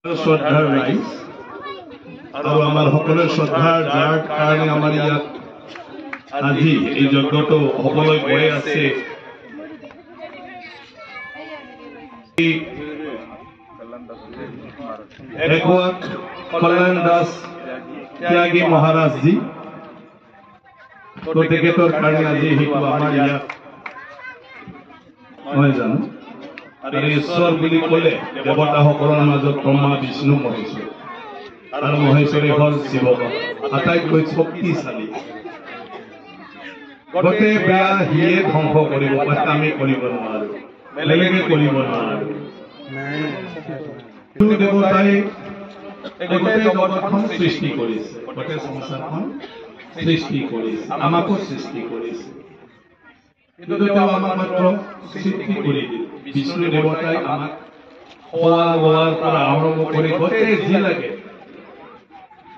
শ্ৰদ্ধাৰ ৰাইজ আৰু আমাৰ সকলোৰে শ্ৰদ্ধাৰ যাৰ কাৰণে আমাৰ ইয়াত আজি এই যজ্ঞটো হ'বলৈ গৈ আছে। কল্যাণ দাস ত্যাগী মহাৰাজজী তেখেতৰ কাৰণে আজি সেইটো আমাৰ ইয়াত নহয় জানো। আৰু ঈশ্বৰ বুলি ক'লে দেৱতাসকলৰ মাজত ব্ৰহ্মা বিষ্ণু মহেশ্বৰ আৰু মহেশ্বৰে হ'ল শিৱ আটাইতকৈ শক্তিশালী। গোটেই বেয়া সিয়ে ধ্বংস কৰিব পাৰে, আমি কৰিব নোৱাৰো, বেলেগে কৰিব নোৱাৰো। দেৱতাই গোটেই জগতখন সৃষ্টি কৰিছে, গোটেই সংসাৰখন সৃষ্টি কৰিছে, আমাকো সৃষ্টি কৰিছে। কিন্তু তেওঁ আমাক মাত্ৰ সৃষ্টি কৰি দিলে। বিষ্ণু দেৱতাই আমাক খোৱা লোৱাৰ পৰা আৰম্ভ কৰি গোটেই যি লাগে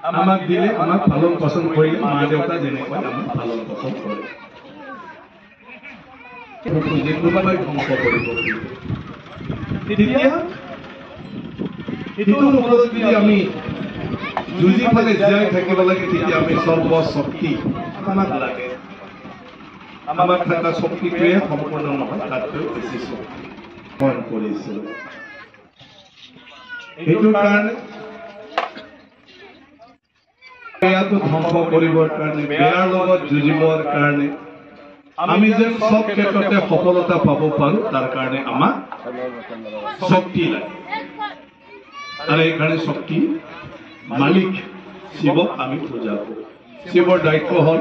আমাক দিলে, আমাক পালন পোষণ কৰিলে। মা দেউতা যেনেকৈ আমাক পালন পোষণ কৰে, কোনোবাই ধ্বংস কৰিব তেতিয়া সেইটো ওপৰত যদি আমি যুঁজি ফালে জীয়াই থাকিব লাগে, তেতিয়া আমি সৰ্বশক্তি আমাক লাগে। আমাক থকা শক্তিটোৱে সম্পূৰ্ণ নহয়, তাতকৈ বেছি শক্তি মন কৰিছিল। সেইটো কাৰণে বেয়াটো ধ্বংস কৰিবৰ কাৰণে, বেয়াৰ লগত যুঁজিবৰ কাৰণে আমি যেন সব ক্ষেত্ৰতে সফলতা পাব পাৰো, তাৰ কাৰণে আমাক শক্তি লাগে। আৰু এইকাৰণে শক্তি মালিক শিৱক আমি পূজা কৰো। শিৱৰ দায়িত্ব হ'ল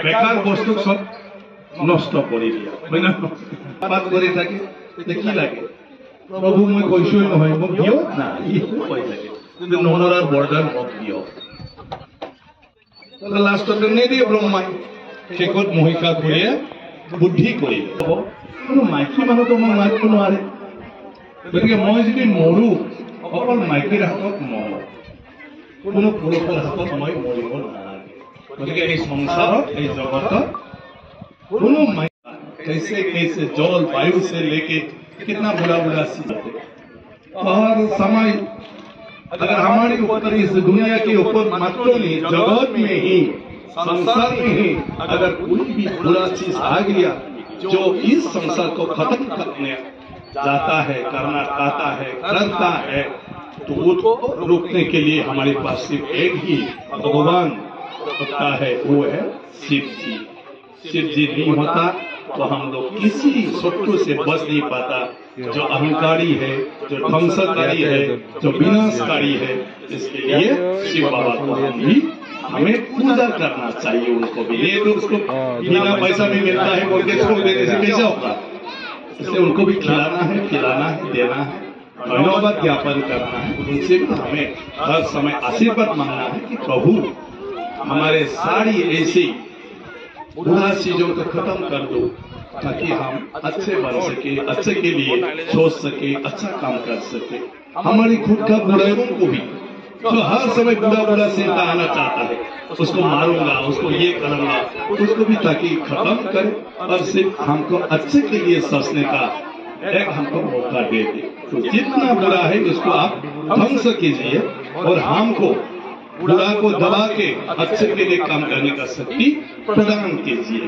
বেকাৰ বস্তুক সব নষ্ট কৰি দিয়া, হয় না? পাত কৰি থাকে কি লাগে, প্ৰভু মই কৈছোৱে নহয় মোক দিয়ক না, কৈ থাকে কিন্তু নমৰাৰ বৰদান মোক দিয়ক। লাষ্টতে নিদিয়ে ব্ৰহ্মাই, শেষত মহিষাসুৰে বুদ্ধি কৰিলে কোনো মাইকী মানুহটো মই মাৰিব নোৱাৰে, গতিকে মই যদি মৰো অকল মাইকীৰ হাতত মৰো, কোনো পুৰুষৰ হাতত মই মৰিব নালাগে। গতিকে এই সংসাৰত, এই জগতত কোনো कैसे कैसे जल वायु से लेके कितना बुरा बुरा चीज और समय अगर हमारे ऊपर इस दुनिया के ऊपर मात्र नहीं, जगत में ही, संसार में ही अगर कोई भी बुरा चीज आ गया जो इस संसार को खत्म करने जाता है, करना चाहता है, करता है, तो उसको रोकने के लिए हमारे पास सिर्फ एक ही भगवान होता है, वो है शिव जी। शिव जी नहीं होता तो हम लोग किसी शत्रु से बच नहीं पाता। जो अहंकारी है, जो ध्वंसकारी है, जो विनाशकारी है, इसके लिए शिव बाबा को हमें पूजा करना चाहिए। उनको भी ये तो उसको बिना पैसा भी मिलता है बोल के छोड़ देने से कैसा होगा? इसलिए उनको भी खिलाना है, खिलाना है, देना है, धन्यवाद ज्ञापन करना है। उनसे भी हमें हर समय आशीर्वाद मांगना है कि प्रभु हमारे सारी ऐसी बुरा चीजों को खत्म कर दो ताकि हम अच्छे बन सके, अच्छे के लिए सोच सके, अच्छा काम कर सके। हमारी खुद का बुराइयों को भी, जो हर समय बुरा बुरा चिंता आना चाहता है, उसको मारूंगा, उसको ये करूंगा, उसको भी ताकि खत्म करे और सिर्फ हमको अच्छे के लिए सोचने का एक हमको मौका दे दे। तो जितना बुरा है उसको आप ध्वंस कीजिए और हमको बुरा को दबा के अच्छे के लिए काम करने का शक्ति प्रदान कीजिए।